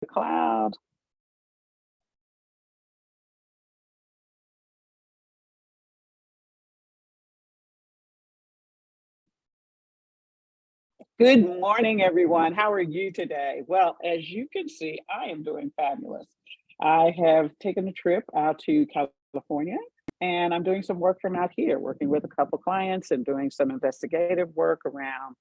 The cloud. Good morning, everyone. How are you today? Well, as you can see, I am doing fabulous. I have taken a trip out to California and I'm doing some work from out here, working with a couple clients and doing some investigative work around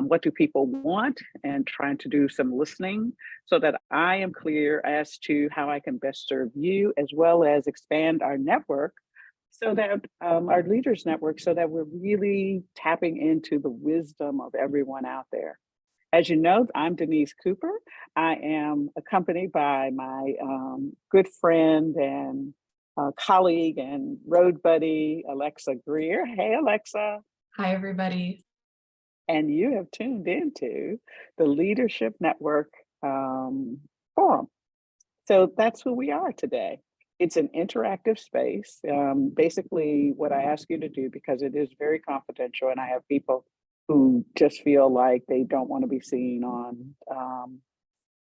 what do people want and trying to do some listening so that I am clear as to how I can best serve you as well as expand our network so that our leaders network so that we're really tapping into the wisdom of everyone out there. As you know, I'm Denise Cooper. I am accompanied by my good friend and colleague and road buddy, Alexa Greer. Hey, Alexa. Hi, everybody. And you have tuned into the Leadership Network Forum. So that's who we are today. It's an interactive space. Basically, what I ask you to do, because it is very confidential, and I have people who just feel like they don't want to be seen on,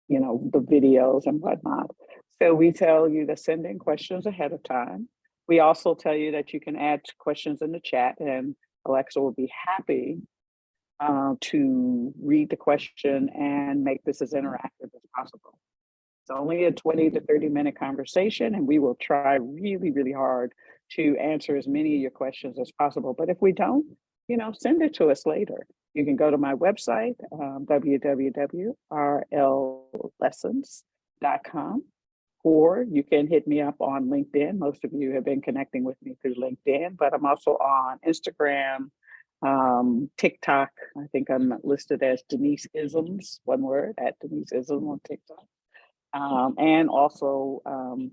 the videos and whatnot. So we tell you to send in questions ahead of time. We also tell you that you can add questions in the chat, and Alexa will be happy to read the question and make this as interactive as possible. It's only a 20 to 30-minute conversation, and we will try really, really hard to answer as many of your questions as possible. But if we don't, send it to us later. You can go to my website, www.rllessons.com, or you can hit me up on LinkedIn. Most of you have been connecting with me through LinkedIn, but I'm also on Instagram, TikTok. I think I'm listed as Denise Isms, one word, at Denise Isms on TikTok. And also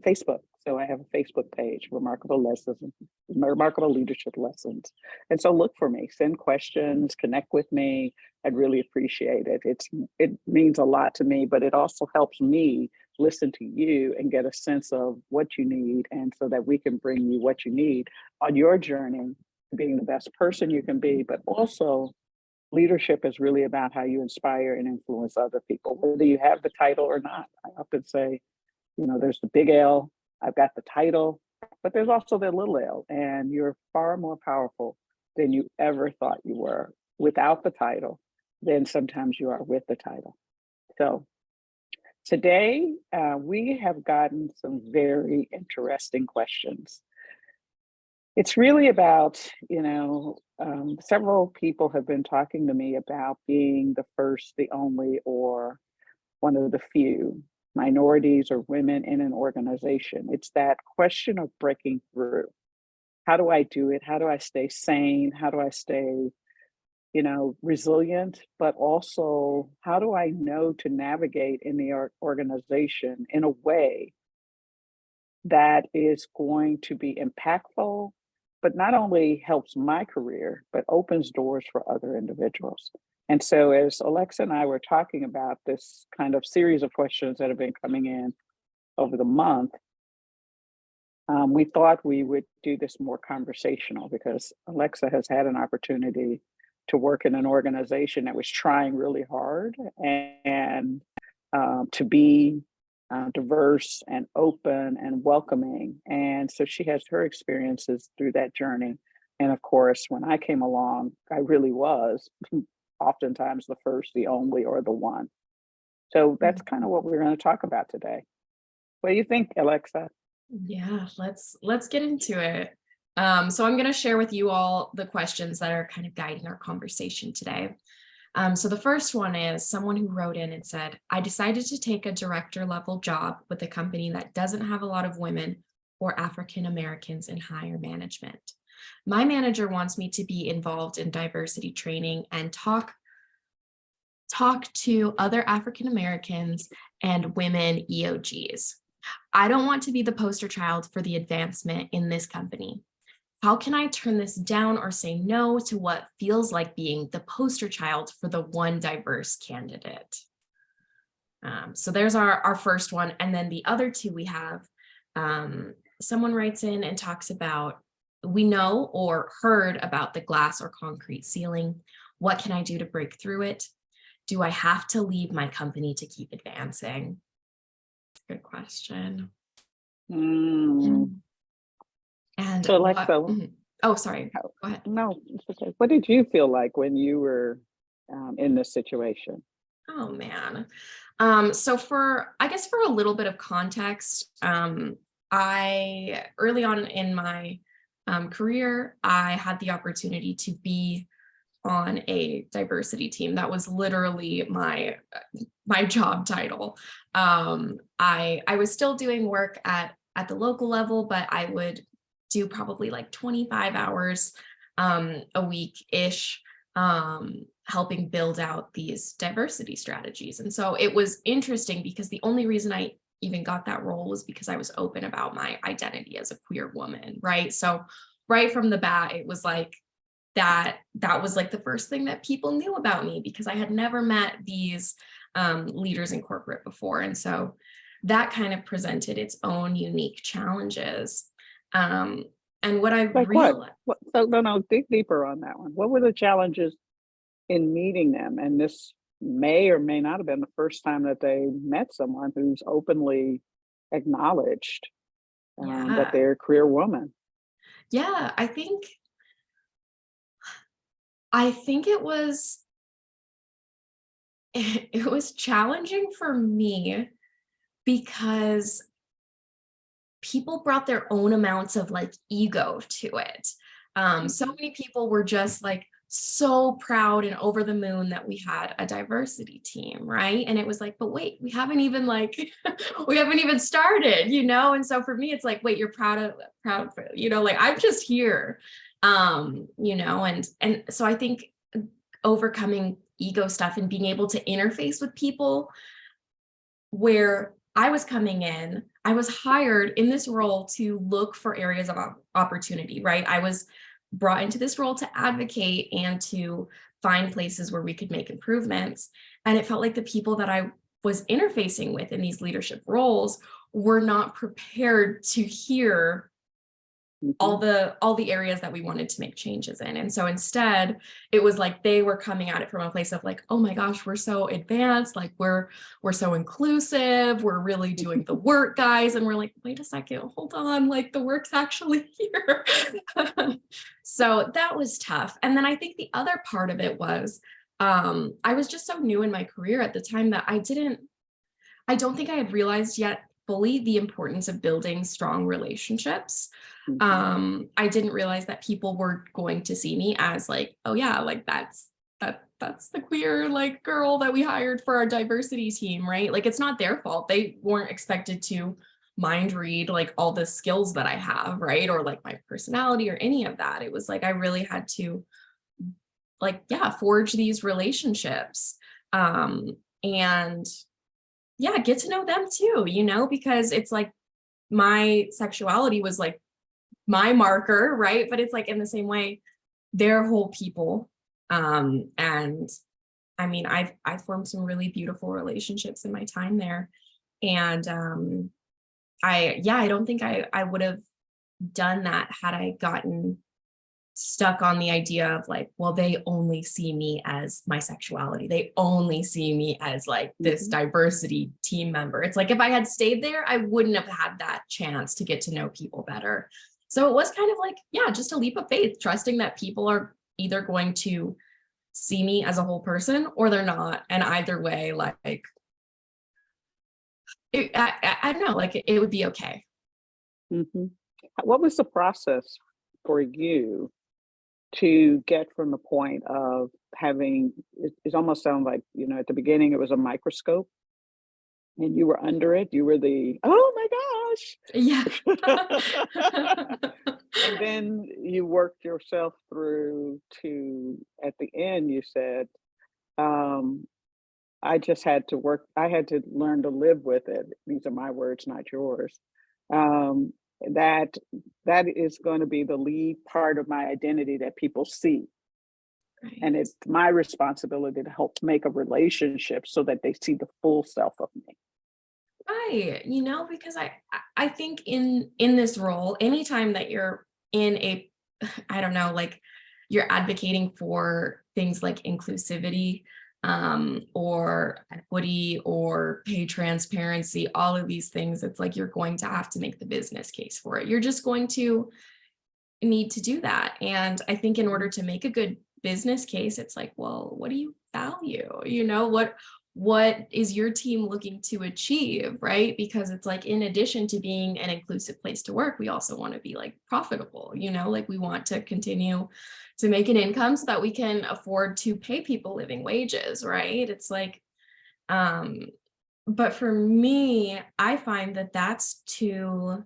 Facebook. So I have a Facebook page, Remarkable Leadership Lessons. And so look for me, send questions, connect with me. I'd really appreciate it. It means a lot to me, but it also helps me listen to you and get a sense of what you need, and so that we can bring you what you need on your journey to being the best person you can be, but also leadership is really about how you inspire and influence other people, whether you have the title or not. I often say, there's the big L, I've got the title, but there's also the little L, and you're far more powerful than you ever thought you were without the title than sometimes you are with the title. So today, we have gotten some very interesting questions. It's really about, several people have been talking to me about being the first, the only, or one of the few minorities or women in an organization. It's that question of breaking through. How do I do it? How do I stay sane? How do I stay, resilient? But also, how do I know to navigate in the organization in a way that is going to be impactful, but not only helps my career, but opens doors for other individuals. And so as Alexa and I were talking about this kind of series of questions that have been coming in over the month, we thought we would do this more conversational, because Alexa has had an opportunity to work in an organization that was trying really hard and to be diverse and open and welcoming. And so she has her experiences through that journey. And of course, when I came along, I really was oftentimes the first, the only, or the one. So that's kind of what we're going to talk about today. What do you think, Alexa? Yeah, let's get into it. So I'm going to share with you all the questions that are kind of guiding our conversation today. So the first one is someone who wrote in and said, I decided to take a director level job with a company that doesn't have a lot of women or African Americans in higher management. My manager wants me to be involved in diversity training and talk to other African Americans and women EOGs. I don't want to be the poster child for the advancement in this company. How can I turn this down or say no to what feels like being the poster child for the one diverse candidate? So there's our first one. And then the other two we have, someone writes in and talks about, we know or heard about the glass or concrete ceiling. What can I do to break through it? Do I have to leave my company to keep advancing? Good question. Mm. And So like, what? so Oh, sorry. how, Go ahead. no, it's okay. What did you feel like when you were in this situation? Oh man. So I guess for a little bit of context, I early on in my career, I had the opportunity to be on a diversity team. That was literally my job title. I was still doing work at the local level, but I would do probably like 25 hours a week ish, helping build out these diversity strategies. And so it was interesting because the only reason I even got that role was because I was open about my identity as a queer woman, right? So right from the bat, it was like that was like the first thing that people knew about me because I had never met these leaders in corporate before. And so that kind of presented its own unique challenges. Um, and what I Like what? realized, What? So no, dig deeper on that one. What were the challenges in meeting them? And this may or may not have been the first time that they met someone who's openly acknowledged that yeah, they're a queer woman. yeah, I think it was challenging for me because people brought their own amounts of like ego to it. So Mhm. many people were just like so proud and over the moon that we had a diversity team, right? And it was like, but wait, we haven't even like we haven't even started, you know? And so for me, it's like, wait, you're proud for, like I'm just here. And so I think overcoming ego stuff and being able to interface with people where I was coming in, I was hired in this role to look for areas of opportunity, right? I was brought into this role to advocate and to find places where we could make improvements. And it felt like the people that I was interfacing with in these leadership roles were not prepared to hear all Mhm. the areas that we wanted to make changes in. And so instead it was like they were coming at it from a place of like, oh my gosh, we're so advanced, like we're so inclusive, we're really doing the work, guys. And we're like, wait a second, hold on, like the work's actually here. So that was tough. And then I think the other part of it was I was just so new in my career at the time that I don't think I had realized yet fully the importance of building strong relationships. Mhm. I didn't realize that people were going to see me as like, oh yeah, like that's the queer like girl that we hired for our diversity team, right? Like it's not their fault. They weren't expected to mind read like all the skills that I have, right? Or like my personality or any of that. It was like I really had to like, yeah, forge these relationships. And yeah, get to know them too, because it's like my sexuality was like my marker, right? But it's like in the same way, they're whole people. And I mean, I've formed some really beautiful relationships in my time there. And I don't think I would have done that had I gotten stuck on the idea of like, well, they only see me as my sexuality. They only see me as like this Mhm. diversity team member. It's like if I had stayed there, I wouldn't have had that chance to get to know people better. So it was kind of like, yeah, just a leap of faith, trusting that people are either going to see me as a whole person or they're not. And either way, like I don't know, like it would be okay. Mhm. What was the process for you to get from the point of having it almost sounds like, at the beginning it was a microscope and you were under it, you were the, "Oh my Yeah. gosh." And then you worked yourself through to at the end you said, um, I had to learn to live with it. These are my words, not yours. Um, that that is going to be the lead part of my identity that people see. And Right. it's my responsibility to help make a relationship so that they see the full self of me. Right. Because I think in this role, anytime that you're in a I don't know, like you're advocating for things like inclusivity, or equity or pay transparency, all of these things, it's like you're going to have to make the business case for it. You're just going to need to do that. And I think in order to make a good business case, it's like, well, what do you value? What is your team looking to achieve, right? Because it's like, in addition to being an inclusive place to work, we also want to be like profitable, like we want to continue to make an income so that we can afford to pay people living wages, right? It's like, um, but for me, I find that that's too,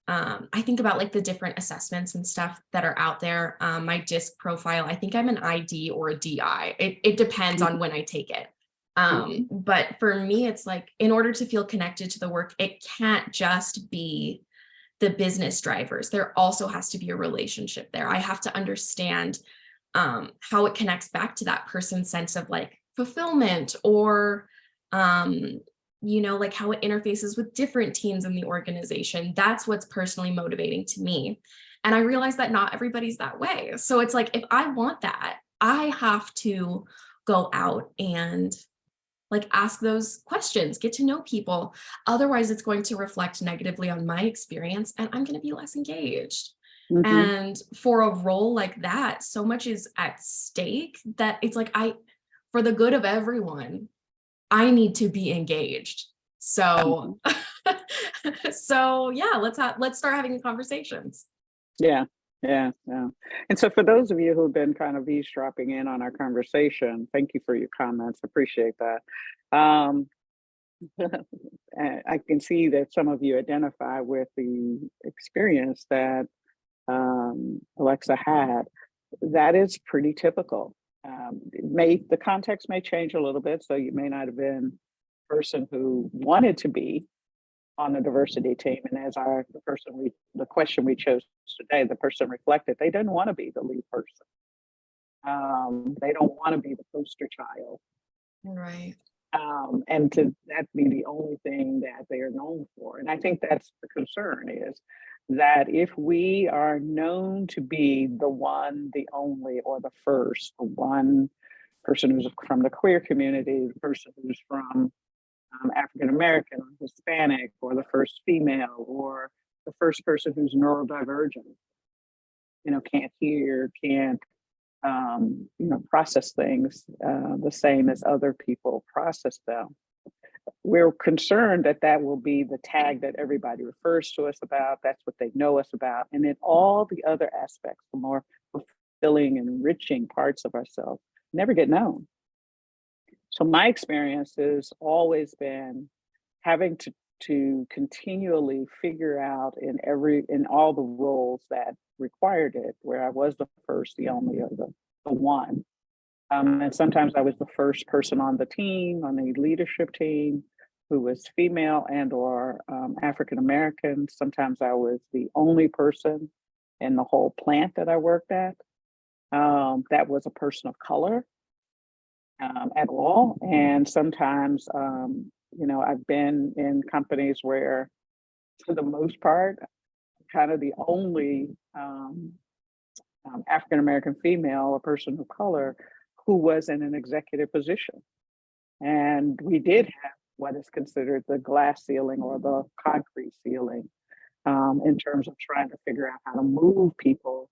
I think about like the different assessments and stuff that are out there. My DISC profile, I think I'm an ID or a DI. It depends on when I take it. Mhm. But for me, it's like, in order to feel connected to the work, it can't just be the business drivers. There also has to be a relationship there. I have to understand how it connects back to that person's sense of like fulfillment, or um, like how it interfaces with different teams in the organization. That's what's personally motivating to me. And I realize that not everybody's that way. So it's like, if I want that, I have to go out and like ask those questions, get to know people. Otherwise, it's going to reflect negatively on my experience and I'm going to be less engaged. Mhm. And for a role like that, so much is at stake that it's like, for the good of everyone, I need to be engaged. So, Mhm. so yeah, let's start having conversations. Yeah, yeah, yeah. And so for those of you who've been kind of eavesdropping in on our conversation, thank you for your comments. Appreciate that. Um, I can see that some of you identify with the experience that Alexa had. That is pretty typical. The context may change a little bit, so you may not have been a person who wanted to be on the diversity team. And as the question we chose today, the person reflected, they didn't want to be the lead person. They don't want to be the poster child. Right. And to that be the only thing that they are known for. And I think that's the concern, is that if we are known to be the one, the only, or the first, the one person who's from the queer community, the person who's from African American or Hispanic, or the first female, or the first person who's neurodivergent, can't hear, can't, process things the same as other people process them. We're concerned that that will be the tag that everybody refers to us about. That's what they know us about. And then all the other aspects, the more fulfilling and enriching parts of ourselves, never get known. So my experience has always been having to continually figure out in all the roles that required it, where I was the first, the only, or the one. And sometimes I was the first person on the team, on the leadership team, who was female and or African American. Sometimes I was the only person in the whole plant that I worked at that was a person of color at all. And sometimes, I've been in companies where, for the most part, kind of the only African American female, a person of color, who was in an executive position. And we did have what is considered the glass ceiling or the concrete ceiling in terms of trying to figure out how to move people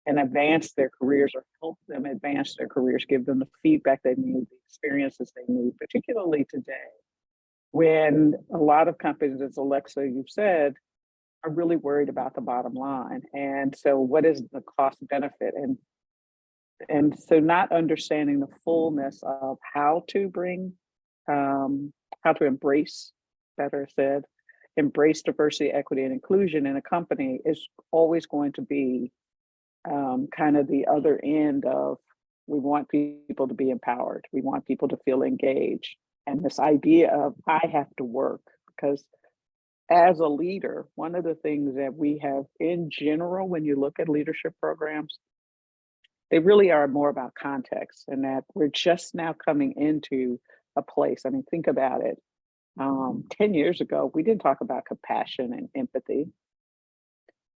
and advance their careers, or help them advance their careers, give them the feedback they need, the experiences they need, particularly today when a lot of companies, as Alexa, you've said, are really worried about the bottom line. And so what is the cost benefit? And so not understanding the fullness of how to embrace, better said, embrace diversity, equity, and inclusion in a company is always going to be kind of the other end of, we want people to be empowered. We want people to feel engaged. And this idea of I have to work, because as a leader, one of the things that we have in general, when you look at leadership programs, they really are more about context, and that we're just now coming into a place. I mean, think about it. 10 years ago, we didn't talk about compassion and empathy.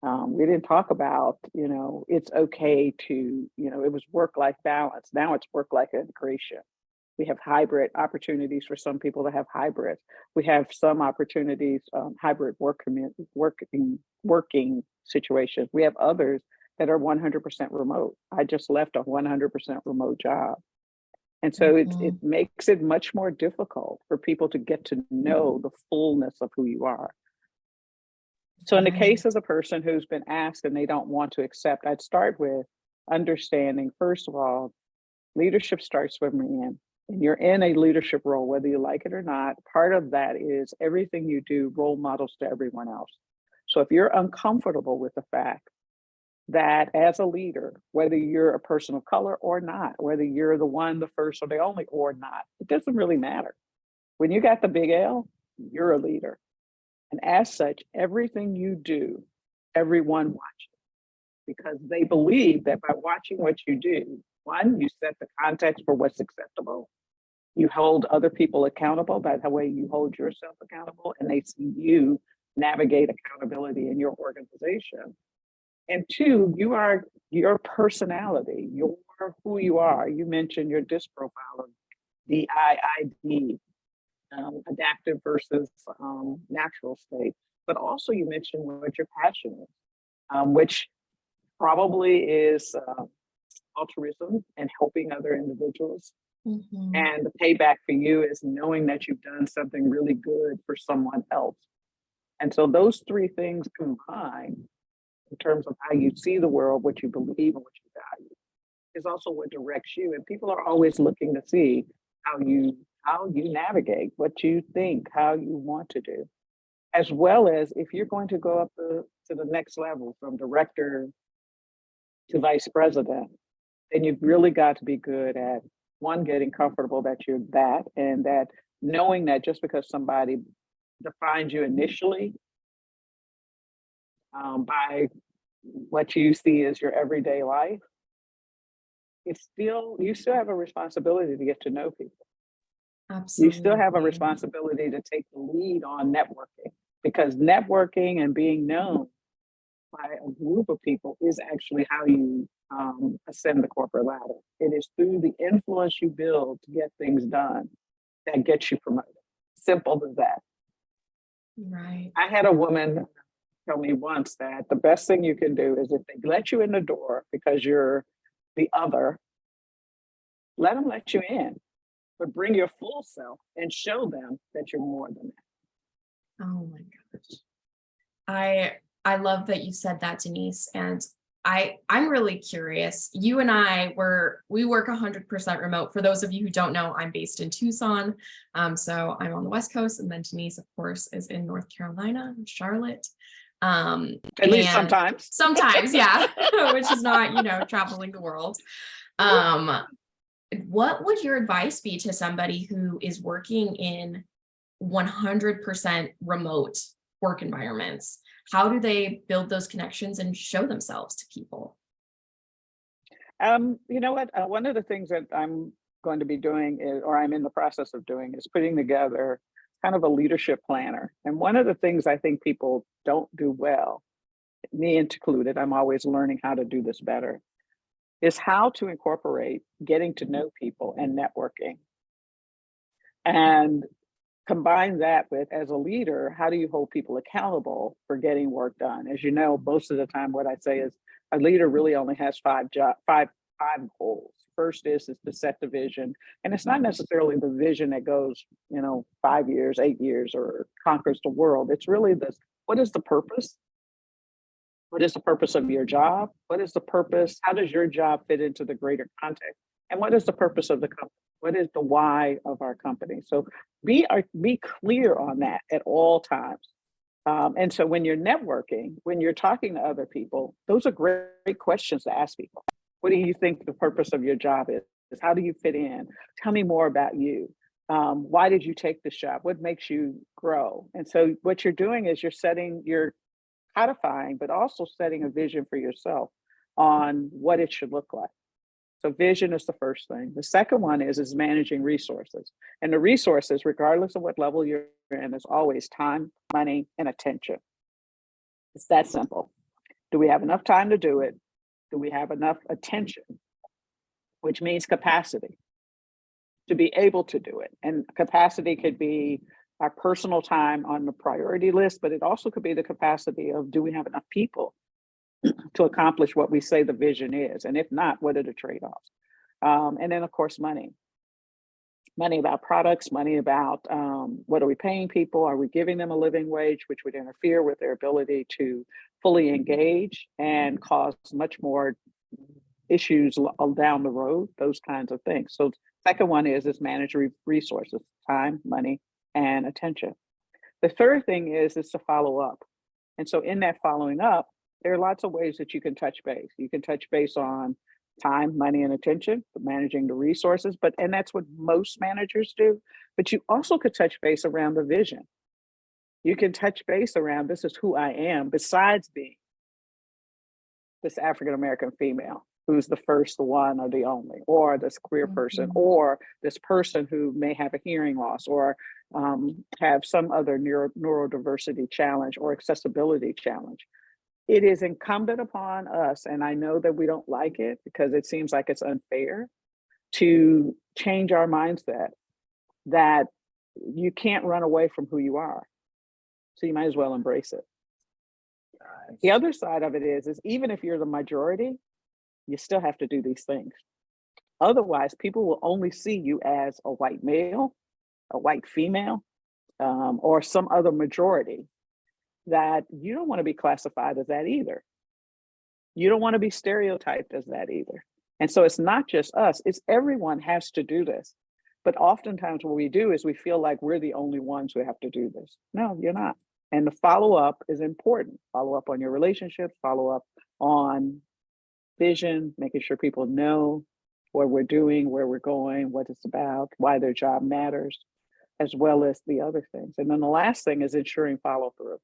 We didn't talk about, it's okay to, it was work life balance. Now it's work life integration. We have hybrid opportunities for some people to have hybrid. We have some opportunities, hybrid working situations. We have others that are 100% remote. I just left a 100% remote job. And so it Mhm. makes it much more difficult for people to get to know the fullness of who you are. So in the case of Right. the person who's been asked and they don't want to accept, I'd start with understanding, first of all, leadership starts with men. And you're in a leadership role, whether you like it or not. Part of that is everything you do, role models to everyone else. So if you're uncomfortable with the fact that as a leader, whether you're a person of color or not, whether you're the one, the first, or the only or not, it doesn't really matter. When you got the big L, you're a leader. And as such, everything you do, everyone watches because they believe that by watching what you do, one, you set the context for what's acceptable. You hold other people accountable by the way you hold yourself accountable, and they see you navigate accountability in your organization. And two, you are your personality, you're who you are. You mentioned your DISC profile of DIID, adaptive versus natural state. But also, you mentioned what your passion is, which probably is altruism and helping other individuals. Mhm. And the payback for you is knowing that you've done something really good for someone else. And so those three things combined in terms of how you see the world, what you believe, and what you value is also what directs you. And people are always looking to see how you navigate, what you think, how you want to do, as well as if you're going to go up to the next level from director to vice president, then you've really got to be good at one, getting comfortable that you're that, and that knowing that just because somebody defines you initially by what you see as your everyday life, it's still you still have a responsibility to get to know people. You still have a Absolutely. responsibility to take the lead on networking because networking and being known by a group of people is actually how you ascend the corporate ladder. It is through the influence you build to get things done that gets you promoted. Simple as that. Right. I had a woman tell me once that the best thing you can do is if they let you in the door because you're the other, let them let you in, but bring your full self and show them that you're more than Oh my gosh. I love that you said that, Denise. And I'm really curious. You and we work 100% remote. For those of you who don't know, I'm based in Tucson. So I'm on the West Coast, and then Denise, of course, is in North Carolina, Charlotte. that. At least And sometimes. sometimes, yeah, which is not, traveling the world. Um, what would your advice be to somebody who is working in 100% remote work environments? How do they build those connections and show themselves to people? You know what? One of the things that I'm going to be doing is, or I'm in the process of doing, is putting together kind of a leadership planner. And one of the things I think people don't do well, me included, I'm always learning how to do this better, is how to incorporate getting to know people and networking. And combine that with, as a leader, how do you hold people accountable for getting work done? As you know, most of the time what I say is a leader really only has five goals. First is to set the vision, and it's not necessarily the vision that goes 5 years, 8 years, or conquers the world. It's really this: what is the purpose? What is the purpose of your job? What is the purpose? How does your job fit into the greater context? And what is the purpose of the company? What is the why of our company? So be clear on that at all times. And so when you're networking, when you're talking to other people, those are great questions to ask people. What do you think the purpose of your job is? How do you fit in? Tell me more about you. Why did you take this job? What makes you grow? And so what you're doing is you're codifying, but also setting a vision for yourself on what it should look like. So vision is the first thing. The second one is managing resources. And the resources, regardless of what level you're in, is always time, money, and attention. It's that simple. Do we have enough time to do it? Do we have enough attention, which means capacity? to be able to do it. And capacity could be our personal time on the priority list, but it also could be the capacity of, do we have enough people to accomplish what we say the vision is? And if not, what are the trade-offs? And then of course, money about products, money about what are we paying people? Are we giving them a living wage, which would interfere with their ability to fully engage and cause much more issues down the road, those kinds of things. So second one is manage resources, time, money, and attention. The third thing is to follow up. And so in that following up, there are lots of ways that you can touch base. You can touch base on time, money, and attention, managing the resources, and that's what most managers do. But you also could touch base around the vision. You can touch base around, this is who I am, besides being this African-American female who's the first, the one, or the only, or this queer person, or this person who may have a hearing loss, or have some other neurodiversity challenge or accessibility challenge. It is incumbent upon us, and I know that we don't like it because it seems like it's unfair, to change our mindset that you can't run away from who you are. So you might as well embrace it. The other side of it is even if you're the majority, you still have to do these things. Otherwise, people will only see you as a white male, a white female, or some other majority, that you don't want to be classified as that either. You don't want to be stereotyped as that either. And so it's not just us, it's everyone has to do this. But oftentimes what we do is we feel like we're the only ones who have to do this. No, you're not. And the follow-up is important. Follow up on your relationships, follow up on vision, making sure people know what we're doing, where we're going, what it's about, why their job matters, as well as the other things. And then the last thing is ensuring follow-through.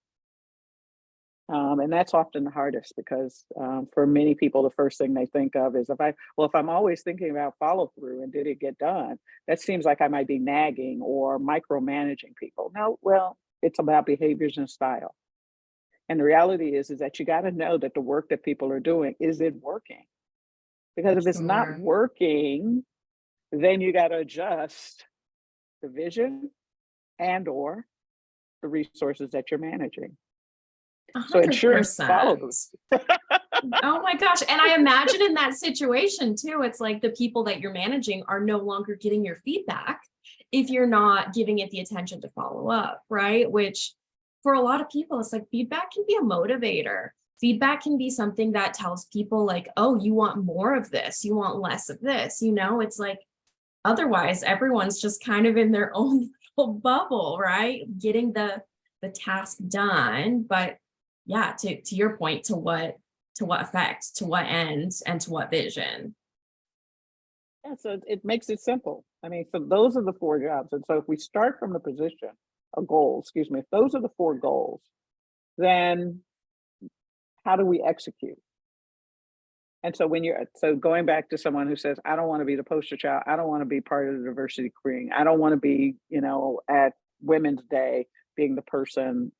And that's often the hardest because for many people, the first thing they think of is if I'm always thinking about follow through and did it get done, that seems like I might be nagging or micromanaging people. No, well, it's about behaviors and style. And the reality is that you got to know that the work that people are doing, is it working? Because if it's not working, then you got to adjust the vision and or the resources that you're managing. 100%. So ensuring follow. Oh my gosh. And I imagine in that situation too, it's like the people that you're managing are no longer getting your feedback if you're not giving it the attention to follow up, right? Which for a lot of people, it's like feedback can be a motivator. Feedback can be something that tells people like, oh, you want more of this, you want less of this, it's like, otherwise everyone's just kind of in their own little bubble, right? Getting the task done. But yeah, to your point, to what effect, to what end, and to what vision. Yeah, so it makes it simple. I mean, so those are the 4 jobs. And so if we start from the position of goals, if those are the 4 goals, then how do we execute? And so going back to someone who says, I don't want to be the poster child, I don't want to be part of the diversity querying, I don't want to be, at Women's Day being the person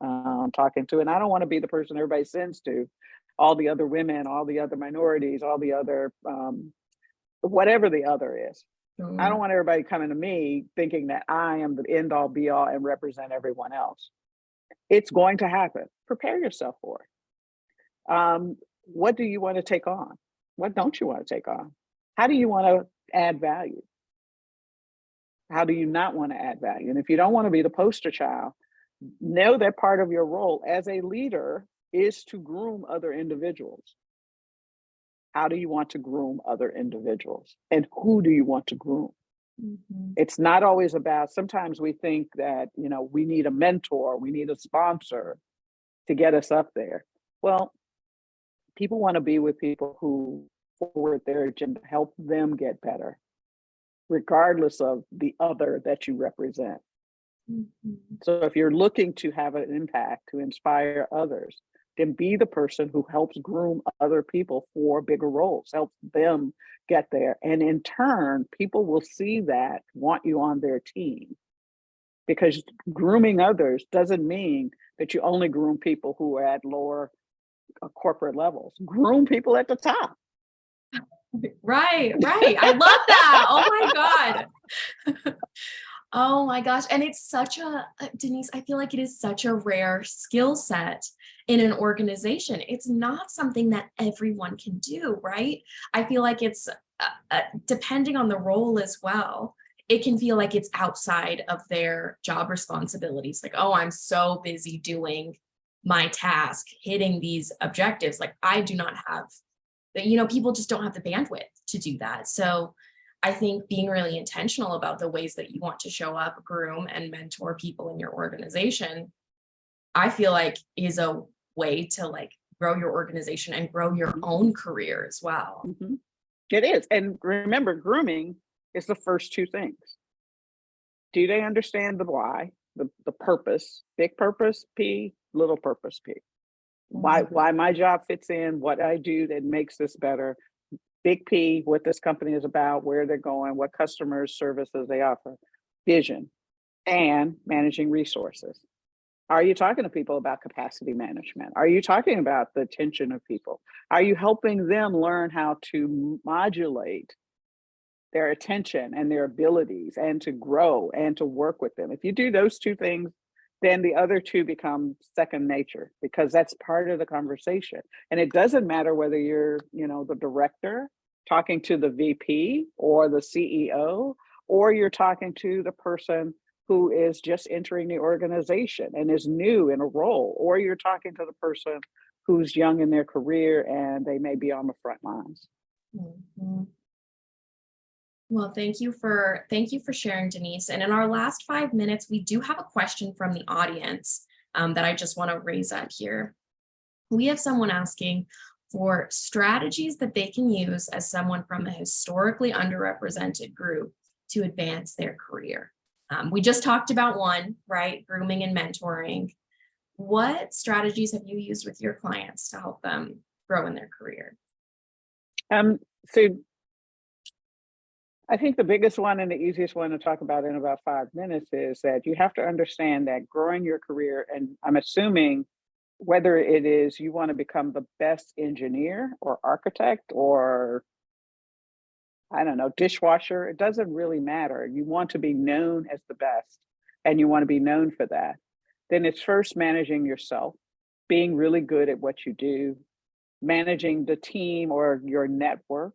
talking to, and I don't want to be the person everybody sends to all the other women, all the other minorities, all the other, whatever the other is. I don't want everybody coming to me thinking that I am the end all be all and represent everyone else. It's going to happen. Prepare yourself for it. What do you want to take on? What don't you want to take on? How do you want to add value? How do you not want to add value? And if you don't want to be the poster child, know that part of your role as a leader is to groom other individuals. How do you want to groom other individuals? And who do you want to groom? Mm-hmm. It's not always about, sometimes we think that, we need a mentor, we need a sponsor to get us up there. Well, people want to be with people who forward their agenda, help them get better, regardless of the other that you represent. Mm-hmm. So if you're looking to have an impact, to inspire others, then be the person who helps groom other people for bigger roles, help them get there. And in turn, people will see that, want you on their team. Because grooming others doesn't mean that you only groom people who are at lower corporate levels. Groom people at the top. Right, right. I love that. Oh my God. Oh my gosh. And it's such Denise, I feel like it is such a rare skill set in an organization. It's not something that everyone can do, right? I feel like it's depending on the role as well. It can feel like it's outside of their job responsibilities. Like, oh, I'm so busy doing my task, hitting these objectives. Like, I do not have people just don't have the bandwidth to do that. So I think being really intentional about the ways that you want to show up, groom, and mentor people in your organization, I feel like is a way to like grow your organization and grow your own career as well. Mhm. It is. And remember, grooming is the first two things. Do they understand the why, the purpose, big purpose P, little purpose P? Mhm. Why my job fits in, what I do that makes this better. Big P, what this company is about, where they're going, what customers, services they offer, vision, and managing resources. Are you talking to people about capacity management? Are you talking about the attention of people? Are you helping them learn how to modulate their attention and their abilities and to grow and to work with them? If you do those two things, then the other two become second nature because that's part of the conversation. And it doesn't matter whether you're, the director talking to the VP or the CEO, or you're talking to the person who is just entering the organization and is new in a role, or you're talking to the person who's young in their career and they may be on the front lines. Mhm. Well, thank you for sharing, Denise. And in our last 5 minutes, we do have a question from the audience that I just want to raise up here. We have someone asking for strategies that they can use as someone from a historically underrepresented group to advance their career. We just talked about one, right? Grooming and mentoring. What strategies have you used with your clients to help them grow in their career? So I think the biggest one and the easiest one to talk about in about 5 minutes is that you have to understand that growing your career, and I'm assuming whether it is you want to become the best engineer or architect or I don't know, dishwasher, it doesn't really matter. You want to be known as the best and you want to be known for that. Then it's first managing yourself, being really good at what you do, managing the team or your network,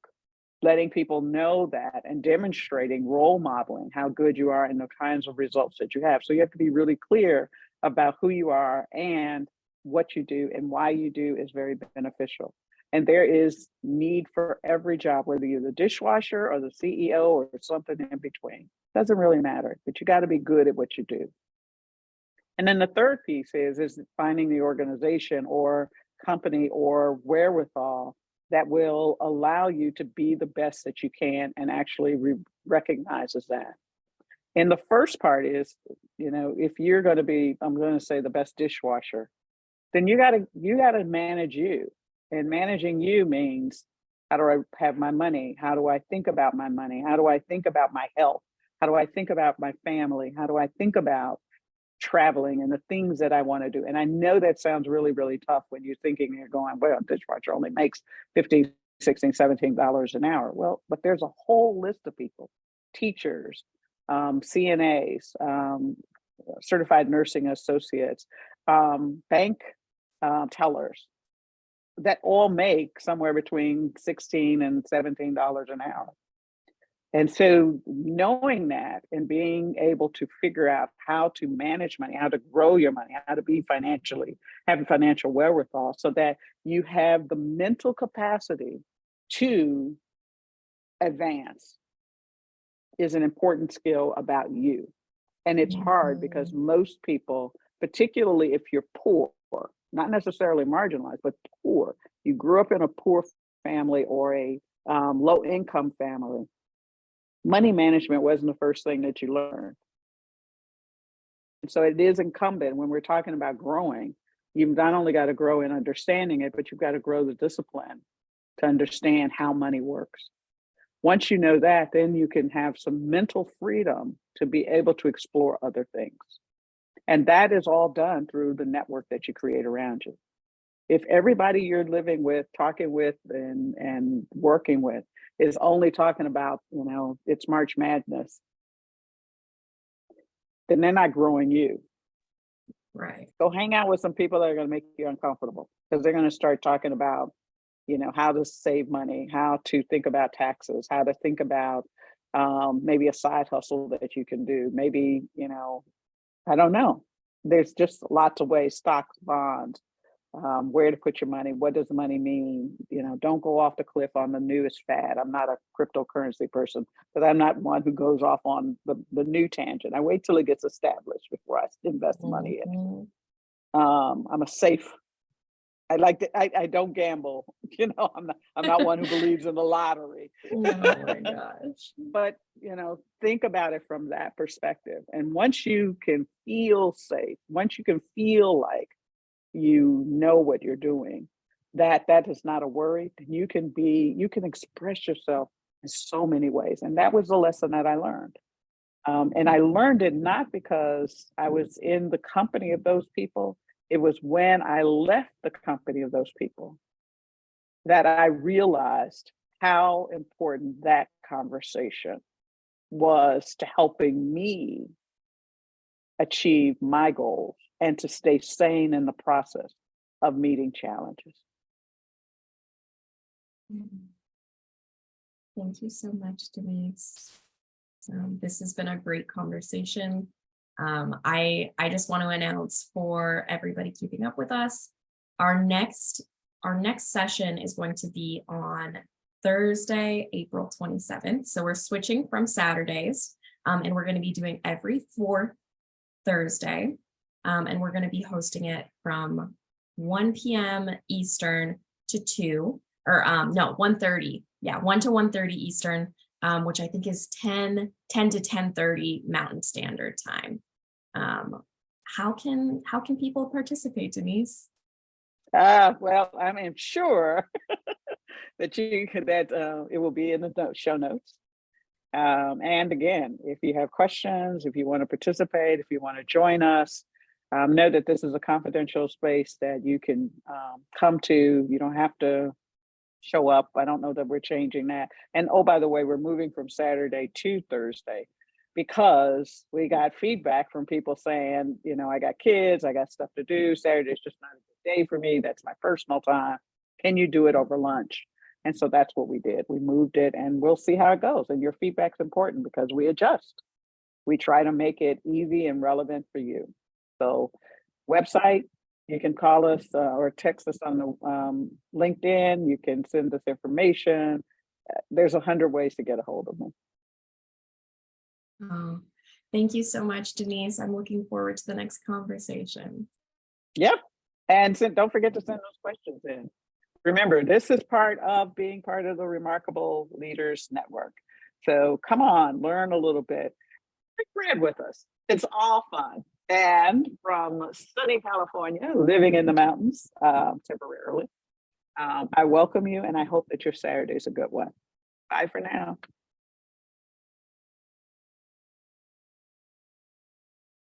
letting people know that and demonstrating, role modeling how good you are and the kinds of results that you have. So you have to be really clear about who you are and what you do and why you do is very beneficial. And there is need for every job, whether you're the dishwasher or the CEO or something in between. Doesn't really matter, but you got to be good at what you do. And then the third piece is finding the organization or company or wherewithal that will allow you to be the best that you can and actually recognizes that. And the first part is, if you're going to be, I'm going to say the best dishwasher, then you got to manage you. And managing you means how do I have my money? How do I think about my money? How do I think about my health? How do I think about my family? How do I think about traveling and the things that I want to do? And I know that sounds really, really tough when you're thinking you're going, well, a dishwasher only makes 15, 16, $17 an hour. Well, but there's a whole list of people, teachers, CNAs, certified nursing associates, bank tellers that all make somewhere between 16 and $17 an hour. And so knowing that and being able to figure out how to manage money, how to grow your money, how to be financially, have financial wherewithal so that you have the mental capacity to advance is an important skill about you. And it's hard because Mhm. most people, particularly if you're poor, not necessarily marginalized, but poor, you grew up in a poor family or a low income family, money management wasn't the first thing that you learned. And so it is incumbent when we're talking about growing, you've not only got to grow in understanding it, but you've got to grow the discipline to understand how money works. Once you know that, then you can have some mental freedom to be able to explore other things. And that is all done through the network that you create around you. If everybody you're living with, talking with, and working with is only talking about, it's March Madness, then they're not growing you. Right. Go hang out with some people that are going to make you uncomfortable, because they're going to start talking about, how to save money, how to think about taxes, how to think about maybe a side hustle that you can do. Maybe, I don't know. There's just lots of ways, stocks, bonds, where to put your money. What does money mean? Don't go off the cliff on the newest fad. I'm not a cryptocurrency person, but I'm not one who goes off on the new tangent. I wait till it gets established before I invest money in it. I'm a safe. I like to, I don't gamble. I'm not one who believes in the lottery. Oh my gosh. But think about it from that perspective. And once you can feel safe, once you can feel like you know what you're doing, that is not a worry. You can express yourself in so many ways. And that was the lesson that I learned. And I learned it not because I was in the company of those people. It was when I left the company of those people that I realized how important that conversation was to helping me achieve my goals and to stay sane in the process of meeting challenges. Thank you so much, Denise. This has been a great conversation. I just want to announce for everybody keeping up with us, our next session is going to be on Thursday, April 27th. So we're switching from Saturdays, and we're going to be doing every fourth Thursday. And we're going to be hosting it from 1 p.m. Eastern to 2, or 1:30. Yeah, 1 to 1:30 Eastern, which I think is 10 to 10:30 Mountain Standard Time. How can people participate, Denise? Well, I am sure that it will be in the show notes. And again, if you have questions, if you want to participate, if you want to join us, know that this is a confidential space that you can come to. You don't have to show up. I don't know that we're changing that. And oh, by the way, we're moving from Saturday to Thursday because we got feedback from people saying, I got kids, I got stuff to do. Saturday's just not a good day for me. That's my personal time. Can you do it over lunch? And so that's what we did. We moved it, and we'll see how it goes. And your feedback's important because we adjust. We try to make it easy and relevant for you. So website, you can call us or text us on the LinkedIn. You can send us information. There's 100 ways to get a hold of me. Oh, thank you so much, Denise. I'm looking forward to the next conversation. Yep. And don't forget to send those questions in. Remember, this is part of being part of the Remarkable Leaders Network. So come on, learn a little bit. Break bread with us. It's all fun. And from sunny California, living in the mountains temporarily, I welcome you, and I hope that your Saturday is a good one. Bye for now.